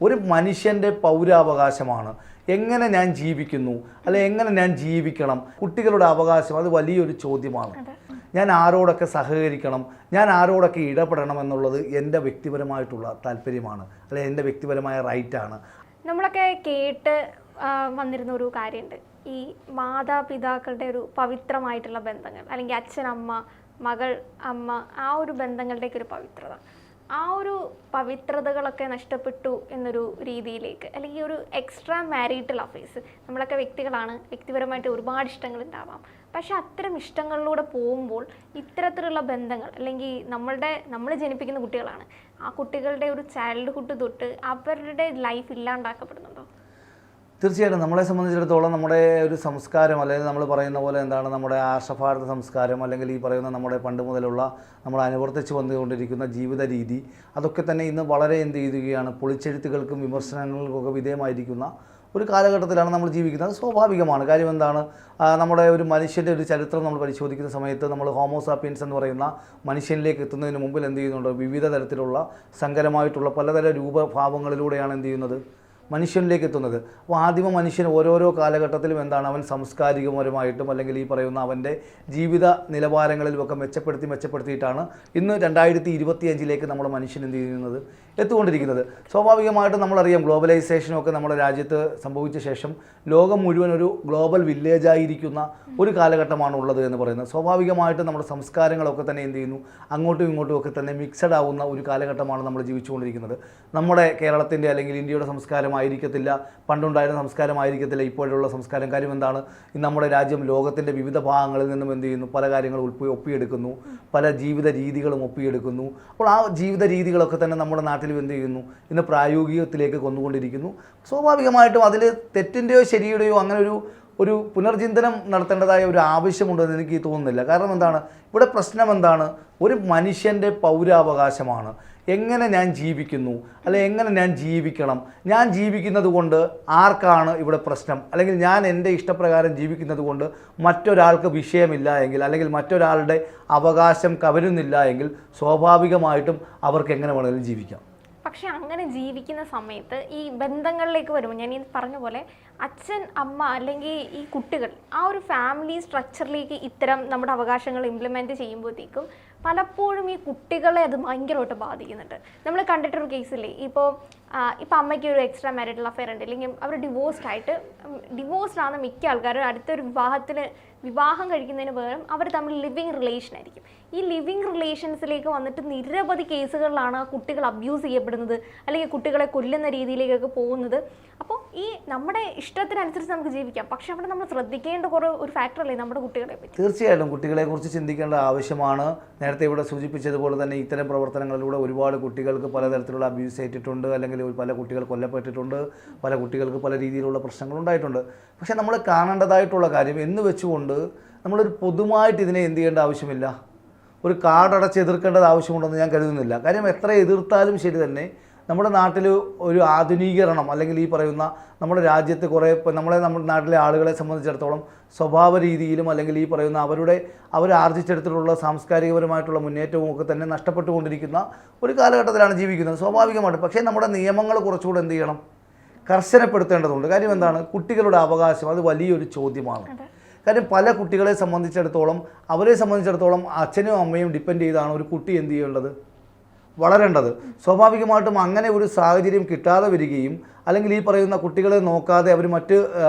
ഒരു മനുഷ്യൻ്റെ പൗരാവകാശമാണ്. എങ്ങനെ ഞാൻ ജീവിക്കുന്നു, അല്ലെ എങ്ങനെ ഞാൻ ജീവിക്കണം, കുട്ടികളുടെ അവകാശം അത് വലിയൊരു ചോദ്യമാണ്. ഞാൻ ആരോടൊക്കെ സഹകരിക്കണം, ഞാൻ ആരോടൊക്കെ ഇടപെടണം എന്നുള്ളത് എൻ്റെ വ്യക്തിപരമായിട്ടുള്ള താല്പര്യമാണ്, അല്ലെ എൻ്റെ വ്യക്തിപരമായ റൈറ്റാണ്. നമ്മളൊക്കെ കേട്ട് വന്നിരുന്ന ഒരു കാര്യമുണ്ട്, ഈ മാതാപിതാക്കളുടെ ഒരു പവിത്രമായിട്ടുള്ള ബന്ധങ്ങൾ, അല്ലെങ്കിൽ അച്ഛൻ അമ്മ, മകൾ അമ്മ, ആ ഒരു ബന്ധങ്ങളുടെയൊക്കെ ഒരു പവിത്രത, ആ ഒരു പവിത്രതകളൊക്കെ നഷ്ടപ്പെട്ടു എന്നൊരു രീതിയിലേക്ക്, അല്ലെങ്കിൽ ഒരു എക്സ്ട്രാ മാരിറ്റൽ അഫയേഴ്സ്, നമ്മളൊക്കെ വ്യക്തികളാണ്, വ്യക്തിപരമായിട്ട് ഒരുപാട് ഇഷ്ടങ്ങൾ ഉണ്ടാവാം, പക്ഷെ അത്തരം ഇഷ്ടങ്ങളിലൂടെ പോകുമ്പോൾ ഇത്തരത്തിലുള്ള ബന്ധങ്ങൾ, അല്ലെങ്കിൽ നമ്മൾ ജനിപ്പിക്കുന്ന കുട്ടികളാണ്, ആ കുട്ടികളുടെ ഒരു ചൈൽഡ്ഹുഡ് തൊട്ട് അവരുടെ ലൈഫ് ഇല്ലാണ്ടാക്കപ്പെടുന്നുണ്ടോ? തീർച്ചയായിട്ടും നമ്മളെ സംബന്ധിച്ചിടത്തോളം നമ്മുടെ ഒരു സംസ്കാരം, അല്ലെങ്കിൽ നമ്മൾ പറയുന്ന പോലെ എന്താണ് നമ്മുടെ ആർഷഭാരത സംസ്കാരം, അല്ലെങ്കിൽ ഈ പറയുന്ന നമ്മുടെ പണ്ട് മുതലുള്ള നമ്മൾ അനുവർത്തിച്ച് വന്നുകൊണ്ടിരിക്കുന്ന ജീവിത രീതി, അതൊക്കെ തന്നെ ഇന്ന് വളരെ ചെയ്യുകയാണ്, പൊളിച്ചെഴുത്തുകൾക്കും വിമർശനങ്ങൾക്കൊക്കെ വിധേയമായിരിക്കുന്ന ഒരു കാലഘട്ടത്തിലാണ് നമ്മൾ ജീവിക്കുന്നത്. സ്വാഭാവികമാണ്. കാര്യം എന്താണ്, നമ്മുടെ ഒരു മനുഷ്യൻ്റെ ഒരു ചരിത്രം നമ്മൾ പരിശോധിക്കുന്ന സമയത്ത് നമ്മൾ ഹോമോസാപ്പിയൻസ് എന്ന് പറയുന്ന മനുഷ്യനിലേക്ക് എത്തുന്നതിന് മുമ്പിൽ ചെയ്യുന്നുണ്ട്, വിവിധ തരത്തിലുള്ള സങ്കരമായിട്ടുള്ള പലതരം രൂപഭാവങ്ങളിലൂടെയാണ് ചെയ്യുന്നത്, മനുഷ്യനിലേക്ക് എത്തുന്നത്. അപ്പോൾ ആദിമ മനുഷ്യൻ ഓരോരോ കാലഘട്ടത്തിലും അവൻ സാംസ്കാരികപരമായിട്ടും അല്ലെങ്കിൽ ഈ പറയുന്ന അവൻ്റെ ജീവിത നിലവാരങ്ങളിലുമൊക്കെ മെച്ചപ്പെടുത്തിയിട്ടാണ് ഇന്ന് 2025 നമ്മുടെ മനുഷ്യൻ ചെയ്യുന്നത്, എത്തുകൊണ്ടിരിക്കുന്നത്. സ്വാഭാവികമായിട്ടും നമ്മളറിയാം, ഗ്ലോബലൈസേഷനൊക്കെ നമ്മുടെ രാജ്യത്ത് സംഭവിച്ച ശേഷം ലോകം മുഴുവൻ ഒരു ഗ്ലോബൽ വില്ലേജായിരിക്കുന്ന ഒരു കാലഘട്ടമാണ് ഉള്ളത് എന്ന് പറയുന്നത്. സ്വാഭാവികമായിട്ടും നമ്മുടെ സംസ്കാരങ്ങളൊക്കെ തന്നെ അങ്ങോട്ടും ഇങ്ങോട്ടും ഒക്കെ തന്നെ മിക്സഡ് ആവുന്ന ഒരു കാലഘട്ടമാണ് നമ്മൾ ജീവിച്ചുകൊണ്ടിരിക്കുന്നത്. നമ്മുടെ കേരളത്തിൻ്റെ അല്ലെങ്കിൽ ഇന്ത്യയുടെ സംസ്കാരമായിരിക്കത്തില്ല, പണ്ടുണ്ടായിരുന്ന സംസ്കാരമായിരിക്കത്തില്ല ഇപ്പോഴുള്ള സംസ്കാരം. കാര്യം എന്താണ്, നമ്മുടെ രാജ്യം ലോകത്തിൻ്റെ വിവിധ ഭാഗങ്ങളിൽ നിന്നും പല കാര്യങ്ങൾ ഒപ്പിയെടുക്കുന്നു, പല ജീവിത രീതികളും ഒപ്പിയെടുക്കുന്നു. അപ്പോൾ ആ ജീവിത രീതികളൊക്കെ തന്നെ നമ്മുടെ നാട്ടിൽ ഇന്ന് പ്രായോഗികത്തിലേക്ക് കൊണ്ടുകൊണ്ടിരിക്കുന്നു. സ്വാഭാവികമായിട്ടും അതിൽ തെറ്റിൻ്റെയോ ശരിയുടെയോ അങ്ങനെ ഒരു പുനർചിന്തനം നടത്തേണ്ടതായ ഒരു ആവശ്യമുണ്ടെന്ന് എനിക്ക് തോന്നുന്നില്ല. കാരണം എന്താണ്, ഇവിടെ പ്രശ്നം എന്താണ്, ഒരു മനുഷ്യൻ്റെ പൗരാവകാശമാണ്. എങ്ങനെ ഞാൻ ജീവിക്കുന്നു, അല്ലെ എങ്ങനെ ഞാൻ ജീവിക്കണം, ഞാൻ ജീവിക്കുന്നത് കൊണ്ട് ആർക്കാണ് ഇവിടെ പ്രശ്നം, അല്ലെങ്കിൽ ഞാൻ എൻ്റെ ഇഷ്ടപ്രകാരം ജീവിക്കുന്നത് കൊണ്ട് മറ്റൊരാൾക്ക് വിഷയമില്ല എങ്കിൽ, അല്ലെങ്കിൽ മറ്റൊരാളുടെ അവകാശം കവരുന്നില്ല എങ്കിൽ സ്വാഭാവികമായിട്ടും അവർക്ക് എങ്ങനെ വേണമെങ്കിലും ജീവിക്കാം. പക്ഷെ അങ്ങനെ ജീവിക്കുന്ന സമയത്ത് ഈ ബന്ധങ്ങളിലേക്ക് വരുമ്പോൾ ഞാൻ ഈ പറഞ്ഞ പോലെ അച്ഛൻ അമ്മ അല്ലെങ്കിൽ ഈ കുട്ടികൾ ആ ഒരു ഫാമിലി സ്ട്രക്ചറിലേക്ക് ഇത്തരം നമ്മുടെ അവകാശങ്ങൾ ഇംപ്ലിമെൻറ്റ് ചെയ്യുമ്പോഴത്തേക്കും പലപ്പോഴും ഈ കുട്ടികളെ അത് ഭയങ്കരമായിട്ട് ബാധിക്കുന്നുണ്ട്. നമ്മൾ കണ്ടിട്ടൊരു കേസില്ലേ, ഇപ്പോൾ അമ്മയ്ക്ക് ഒരു എക്സ്ട്രാ മാരിറ്റൽ അഫെയർ ഉണ്ട്, അല്ലെങ്കിൽ അവർ ഡിവോഴ്സ്ഡാണ് മിക്ക ആൾക്കാരും, അടുത്തൊരു വിവാഹം കഴിക്കുന്നതിന് പകരം അവർ തമ്മിൽ ലിവിങ് റിലേഷൻ ആയിരിക്കും. ഈ ലിവിങ് റിലേഷൻസിലേക്ക് വന്നിട്ട് നിരവധി കേസുകളിലാണ് കുട്ടികൾ അബ്യൂസ് ചെയ്യപ്പെടുന്നത്, അല്ലെങ്കിൽ കുട്ടികളെ കൊല്ലുന്ന രീതിയിലേക്കൊക്കെ പോകുന്നത്. അപ്പോൾ ഈ നമ്മുടെ ഇഷ്ടത്തിനനുസരിച്ച് നമുക്ക് ജീവിക്കാം, പക്ഷെ അവിടെ നമ്മൾ ശ്രദ്ധിക്കേണ്ട ഒരു ഫാക്ടറല്ലേ നമ്മുടെ കുട്ടികളെ പറ്റി. തീർച്ചയായിട്ടും കുട്ടികളെക്കുറിച്ച് ചിന്തിക്കേണ്ട ആവശ്യമാണ്. നേരത്തെ ഇവിടെ സൂചിപ്പിച്ചതുപോലെ തന്നെ ഇത്തരം പ്രവർത്തനങ്ങളിലൂടെ ഒരുപാട് കുട്ടികൾക്ക് പലതരത്തിലുള്ള അബ്യൂസ് ഏറ്റിട്ടുണ്ട്, അല്ലെങ്കിൽ പല കുട്ടികൾ കൊല്ലപ്പെട്ടിട്ടുണ്ട്, പല കുട്ടികൾക്ക് പല രീതിയിലുള്ള പ്രശ്നങ്ങളുണ്ടായിട്ടുണ്ട്. പക്ഷേ നമ്മൾ കാണേണ്ടതായിട്ടുള്ള കാര്യം എന്ന് വെച്ചുകൊണ്ട് നമ്മളൊരു പൊതുവായിട്ട് ഇതിനെ ചെയ്യേണ്ട ആവശ്യമില്ല, ഒരു കാർഡടച്ച് എതിർക്കേണ്ടത് ആവശ്യമുണ്ടെന്ന് ഞാൻ കരുതുന്നില്ല. കാര്യം എത്ര എതിർത്താലും ശരി തന്നെ നമ്മുടെ നാട്ടിൽ ഒരു ആധുനീകരണം, അല്ലെങ്കിൽ ഈ പറയുന്ന നമ്മുടെ രാജ്യത്ത് നമ്മുടെ നാട്ടിലെ ആളുകളെ സംബന്ധിച്ചിടത്തോളം സ്വഭാവ രീതിയിലും, അല്ലെങ്കിൽ ഈ പറയുന്ന അവർ ആർജിച്ചെടുത്തിട്ടുള്ള സാംസ്കാരികപരമായിട്ടുള്ള മുന്നേറ്റവും ഒക്കെ തന്നെ നഷ്ടപ്പെട്ടുകൊണ്ടിരിക്കുന്ന ഒരു കാലഘട്ടത്തിലാണ് ജീവിക്കുന്നത്, സ്വാഭാവികമായിട്ട്. പക്ഷേ നമ്മുടെ നിയമങ്ങൾ കുറച്ചുകൂടെ ചെയ്യണം, കർശനപ്പെടുത്തേണ്ടതുണ്ട്. കാര്യം എന്താണ്, കുട്ടികളുടെ അവകാശം അത് വലിയൊരു ചോദ്യമാണ്. കാര്യം പല കുട്ടികളെ സംബന്ധിച്ചിടത്തോളം അച്ഛനും അമ്മയും ഡിപ്പെൻഡ് ചെയ്താണ് ഒരു കുട്ടി ചെയ്യേണ്ടത്, വളരേണ്ടത്. സ്വാഭാവികമായിട്ടും അങ്ങനെ ഒരു സാഹചര്യം കിട്ടാതെ വരികയും, അല്ലെങ്കിൽ ഈ പറയുന്ന കുട്ടികളെ നോക്കാതെ അവർ മറ്റ്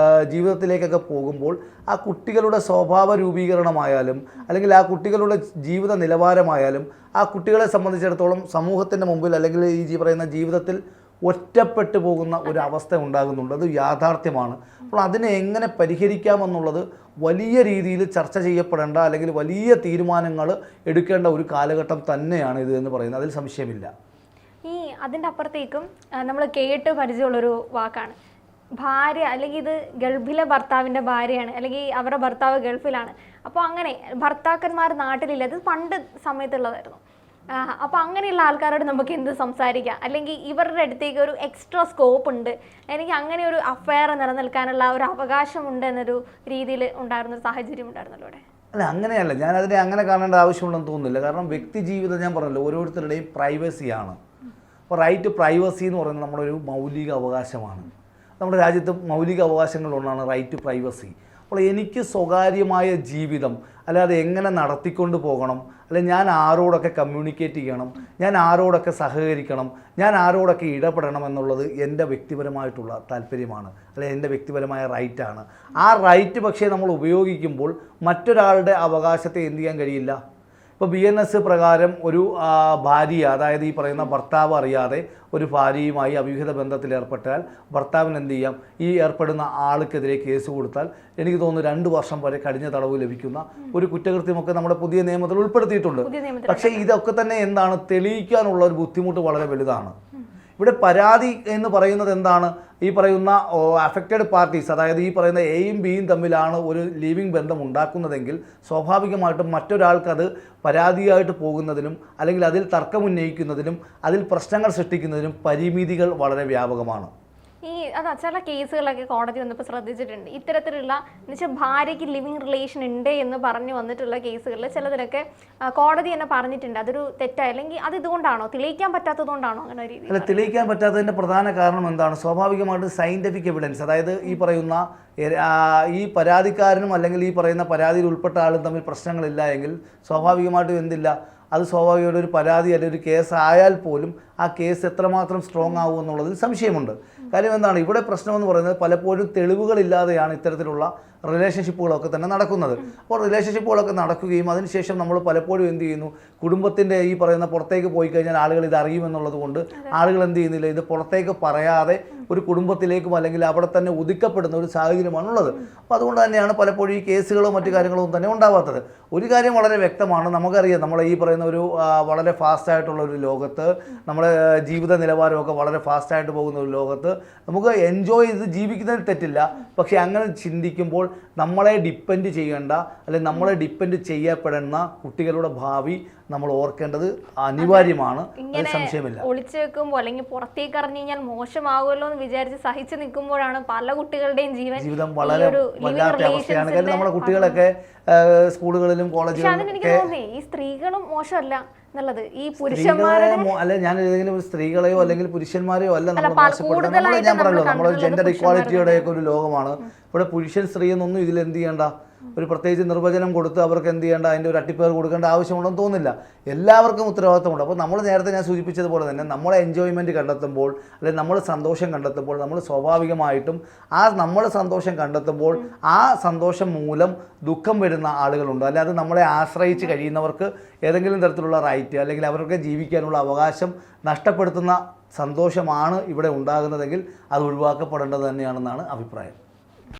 ജീവിതത്തിലേക്കൊക്കെ പോകുമ്പോൾ ആ കുട്ടികളുടെ സ്വഭാവ രൂപീകരണമായാലും, അല്ലെങ്കിൽ ആ കുട്ടികളുടെ ജീവിത നിലവാരമായാലും ആ കുട്ടികളെ സംബന്ധിച്ചിടത്തോളം സമൂഹത്തിൻ്റെ മുമ്പിൽ, അല്ലെങ്കിൽ ഈ പറയുന്ന ജീവിതത്തിൽ ഒറ്റപ്പെട്ടു പോകുന്ന ഒരു അവസ്ഥ ഉണ്ടാകുന്നുണ്ട്. അത് യാഥാർത്ഥ്യമാണ്. അപ്പോൾ അതിനെ എങ്ങനെ പരിഹരിക്കാമെന്നുള്ളത് വലിയ രീതിയിൽ ചർച്ച ചെയ്യപ്പെടേണ്ട, അല്ലെങ്കിൽ വലിയ തീരുമാനങ്ങൾ എടുക്കേണ്ട ഒരു കാലഘട്ടം തന്നെയാണ് ഇത് എന്ന് പറയുന്നത്, അതിൽ സംശയമില്ല. അതിൻ്റെ അപ്പുറത്തേക്കും നമ്മൾ കേട്ട് പരിചയമുള്ളൊരു വാക്കാണ് ഭാര്യ, അല്ലെങ്കിൽ ഇത് ഗൾഫിലെ ഭർത്താവിൻ്റെ ഭാര്യയാണ്, അല്ലെങ്കിൽ അവരുടെ ഭർത്താവ് ഗൾഫിലാണ്. അപ്പോൾ അങ്ങനെ ഭർത്താക്കന്മാർ നാട്ടിലില്ല, അത് പണ്ട് സമയത്തുള്ളതായിരുന്നു. അപ്പോൾ അങ്ങനെയുള്ള ആൾക്കാരോട് നമുക്ക് എന്ത് സംസാരിക്കാം, അല്ലെങ്കിൽ ഇവരുടെ അടുത്തേക്ക് ഒരു എക്സ്ട്രാ സ്കോപ്പ് ഉണ്ട്, എനിക്ക് അങ്ങനെ ഒരു അഫെയർ നിലനിൽക്കാനുള്ള ഒരു അവകാശമുണ്ട് എന്നൊരു രീതിയിൽ ഉണ്ടായിരുന്നൊരു സാഹചര്യം ഉണ്ടായിരുന്നല്ലോ ഇവിടെ. അല്ല, അങ്ങനെയല്ല, ഞാൻ അതിനെ അങ്ങനെ കാണേണ്ട ആവശ്യമുണ്ടെന്ന് തോന്നുന്നില്ല. കാരണം വ്യക്തി ജീവിതം ഞാൻ പറഞ്ഞല്ലോ ഓരോരുത്തരുടെയും പ്രൈവസിയാണ്. അപ്പോൾ റൈറ്റ് ടു പ്രൈവസി എന്ന് പറയുന്നത് നമ്മുടെ ഒരു മൗലിക അവകാശമാണ്. നമ്മുടെ രാജ്യത്ത് മൗലിക അവകാശങ്ങളിലൊന്നാണ് റൈറ്റ് ടു പ്രൈവസി. അപ്പോൾ എനിക്ക് സ്വകാര്യമായ ജീവിതം അല്ലാതെ എങ്ങനെ നടത്തിക്കൊണ്ട് പോകണം, അല്ലെങ്കിൽ ഞാൻ ആരോടൊക്കെ കമ്മ്യൂണിക്കേറ്റ് ചെയ്യണം, ഞാൻ ആരോടൊക്കെ സഹകരിക്കണം, ഞാൻ ആരോടൊക്കെ ഇടപെടണം എന്നുള്ളത് എൻ്റെ വ്യക്തിപരമായിട്ടുള്ള താല്പര്യമാണ്, അല്ലെങ്കിൽ എൻ്റെ വ്യക്തിപരമായ റൈറ്റാണ്. ആ റൈറ്റ് പക്ഷേ നമ്മൾ ഉപയോഗിക്കുമ്പോൾ മറ്റൊരാളുടെ അവകാശത്തെ എന്ത് ചെയ്യാൻ കഴിയില്ല. ഇപ്പോൾ BNS പ്രകാരം ഒരു ഭാര്യ, അതായത് ഈ പറയുന്ന ഭർത്താവ് അറിയാതെ ഒരു ഭാര്യയുമായി അവിഹിത ബന്ധത്തിൽ ഏർപ്പെട്ടാൽ ഭർത്താവിന് എന്ത് ചെയ്യാം, ഈ ഏർപ്പെടുന്ന ആൾക്കെതിരെ കേസ് കൊടുത്താൽ എനിക്ക് തോന്നുന്നു 2 വർഷം വരെ കഠിന തടവ് ലഭിക്കുന്ന ഒരു കുറ്റകൃത്യമൊക്കെ നമ്മുടെ പുതിയ നിയമത്തിൽ ഉൾപ്പെടുത്തിയിട്ടുണ്ട്. പക്ഷേ ഇതൊക്കെ തന്നെ എന്താണ്, തെളിയിക്കാനുള്ള ഒരു ബുദ്ധിമുട്ട് വളരെ വലുതാണ്. ഇവിടെ പരാതി എന്ന് പറയുന്നത് എന്താണ്, ഈ പറയുന്ന അഫക്റ്റഡ് പാർട്ടീസ്, അതായത് ഈ പറയുന്ന എയും ബിയും തമ്മിലാണ് ഒരു ലിവിങ് ബന്ധം ഉണ്ടാക്കുന്നതെങ്കിൽ സ്വാഭാവികമായിട്ടും മറ്റൊരാൾക്കത് പരാതിയായിട്ട് പോകുന്നതിനും അല്ലെങ്കിൽ അതിൽ തർക്കമുന്നയിക്കുന്നതിനും അതിൽ പ്രശ്നങ്ങൾ സൃഷ്ടിക്കുന്നതിനും പരിമിതികൾ വളരെ വ്യാപകമാണ്. അതാ ചില കേസുകളൊക്കെ കോടതി വന്നപ്പോൾ ശ്രദ്ധിച്ചിട്ടുണ്ട്. ഇത്തരത്തിലുള്ള എന്നുവെച്ചാൽ ഭാര്യയ്ക്ക് ലിവിങ് റിലേഷൻ ഉണ്ട് എന്ന് പറഞ്ഞു വന്നിട്ടുള്ള കേസുകളിൽ ചിലതിലൊക്കെ കോടതി തന്നെ പറഞ്ഞിട്ടുണ്ട് അതൊരു തെറ്റായി, അല്ലെങ്കിൽ അത് ഇതുകൊണ്ടാണോ, തെളിയിക്കാൻ പറ്റാത്തത് കൊണ്ടാണോ അങ്ങനെ ഒരു രീതി? അല്ല, തെളിയിക്കാൻ പറ്റാത്തതിൻ്റെ പ്രധാന കാരണം എന്താണ്, സ്വാഭാവികമായിട്ടും സയൻറ്റിഫിക് എവിഡൻസ്, അതായത് ഈ പറയുന്ന ഈ പരാതിക്കാരനും അല്ലെങ്കിൽ ഈ പറയുന്ന പരാതിയിൽ ഉൾപ്പെട്ട ആളും തമ്മിൽ പ്രശ്നങ്ങളില്ല എങ്കിൽ സ്വാഭാവികമായിട്ടും എന്തില്ല, അത് സ്വാഭാവികമായിട്ട് ഒരു പരാതി അല്ലെങ്കിൽ ഒരു കേസ് ആയാൽ പോലും ആ കേസ് എത്രമാത്രം സ്ട്രോങ് ആകും എന്നുള്ളതിൽ സംശയമുണ്ട്. കാര്യം എന്താണ്, ഇവിടെ പ്രശ്നമെന്ന് പറയുന്നത് പലപ്പോഴും തെളിവുകളില്ലാതെയാണ് ഇത്തരത്തിലുള്ള റിലേഷൻഷിപ്പുകളൊക്കെ തന്നെ നടക്കുന്നത്. അപ്പോൾ റിലേഷൻഷിപ്പുകളൊക്കെ നടക്കുകയും അതിനുശേഷം നമ്മൾ പലപ്പോഴും എന്ത് ചെയ്യുന്നു, കുടുംബത്തിൻ്റെ ഈ പറയുന്ന പുറത്തേക്ക് പോയി കഴിഞ്ഞാൽ ആളുകൾ ഇത് അറിയുമെന്നുള്ളത് കൊണ്ട് ആളുകൾ എന്ത് ചെയ്യുന്നില്ല, ഇത് പുറത്തേക്ക് പറയാതെ ഒരു കുടുംബത്തിലേക്കും അല്ലെങ്കിൽ അവിടെ തന്നെ ഒതുക്കപ്പെടുന്ന ഒരു സാഹചര്യമാണുള്ളത്. അപ്പോൾ അതുകൊണ്ട് തന്നെയാണ് പലപ്പോഴും ഈ കേസുകളോ മറ്റു കാര്യങ്ങളോ തന്നെ ഉണ്ടാവാത്തത്. ഒരു കാര്യം വളരെ വ്യക്തമാണ്, നമുക്കറിയാം നമ്മളെ ഈ പറയുന്ന ഒരു വളരെ ഫാസ്റ്റായിട്ടുള്ള ഒരു ലോകത്ത്, നമ്മുടെ ജീവിത നിലവാരമൊക്കെ വളരെ ഫാസ്റ്റായിട്ട് പോകുന്ന ഒരു ലോകത്ത് നമുക്ക് എൻജോയ് ചെയ്ത് ജീവിക്കുന്നതിൽ തെറ്റില്ല. പക്ഷേ അങ്ങനെ ചിന്തിക്കുമ്പോൾ നമ്മളെ ഡിപ്പെൻഡ് ചെയ്യേണ്ട അല്ലെങ്കിൽ നമ്മളെ ഡിപ്പെൻഡ് ചെയ്യപ്പെടുന്ന കുട്ടികളുടെ ഭാവി നമ്മൾ ഓർക്കേണ്ടത് അനിവാര്യമാണ്, അത് സംശയമില്ല. ഒളിച്ചു വെക്കുമ്പോൾ അല്ലെങ്കിൽ പുറത്തേക്ക് അറിഞ്ഞു കഴിഞ്ഞാൽ മോശമാകുമല്ലോ എന്ന് വിചാരിച്ച് സഹിച്ചു നിൽക്കുമ്പോഴാണ് പല കുട്ടികളുടെയും ജീവിതം വളരെ വല്ലാത്ത അവസ്ഥയാണ്. കാര്യം നമ്മുടെ കുട്ടികളൊക്കെ സ്കൂളുകളിലും കോളേജുകളിലും എനിക്ക് തോന്നുന്നേ ഈ സ്ത്രീകളും മോശമല്ല എന്നുള്ളത്, ഈ പുരുഷന്മാരെ അല്ല, ഞാൻ ഏതെങ്കിലും ഒരു സ്ത്രീകളെയോ അല്ലെങ്കിൽ പുരുഷന്മാരെയോ അല്ല നമ്മൾ മോശപ്പെടുന്നത്. ഞാൻ പറഞ്ഞല്ലോ, നമ്മൾ ജെൻഡർ ഇക്വാളിറ്റിയുടെ ഒക്കെ ഒരു ലോകമാണ്. ഇവിടെ പുരുഷൻ സ്ത്രീ എന്നൊന്നും ഇതിൽ എന്ത് ചെയ്യേണ്ട, ഒരു പ്രത്യേകിച്ച് നിർവചനം കൊടുത്ത് അവർക്ക് എന്ത് ചെയ്യേണ്ട, അതിൻ്റെ ഒരു അട്ടിപ്പേർ കൊടുക്കേണ്ട ആവശ്യമുണ്ടെന്ന് തോന്നുന്നില്ല. എല്ലാവർക്കും ഉത്തരവാദിത്തമുണ്ട്. അപ്പോൾ നമ്മൾ നേരത്തെ ഞാൻ സൂചിപ്പിച്ചതുപോലെ തന്നെ നമ്മളെ എൻജോയ്മെൻറ്റ് കണ്ടെത്തുമ്പോൾ അല്ലെങ്കിൽ നമ്മൾ സന്തോഷം കണ്ടെത്തുമ്പോൾ നമ്മൾ സ്വാഭാവികമായിട്ടും നമ്മൾ സന്തോഷം കണ്ടെത്തുമ്പോൾ ആ സന്തോഷം മൂലം ദുഃഖം വരുന്ന ആളുകളുണ്ട്. അല്ലാതെ നമ്മളെ ആശ്രയിച്ച് കഴിയുന്നവർക്ക് ഏതെങ്കിലും തരത്തിലുള്ള റൈറ്റ് അല്ലെങ്കിൽ അവർക്ക് ജീവിക്കാനുള്ള അവകാശം നഷ്ടപ്പെടുത്തുന്ന സന്തോഷമാണ് ഇവിടെ ഉണ്ടാകുന്നതെങ്കിൽ അത് ഒഴിവാക്കപ്പെടേണ്ടത് തന്നെയാണെന്നാണ് അഭിപ്രായം.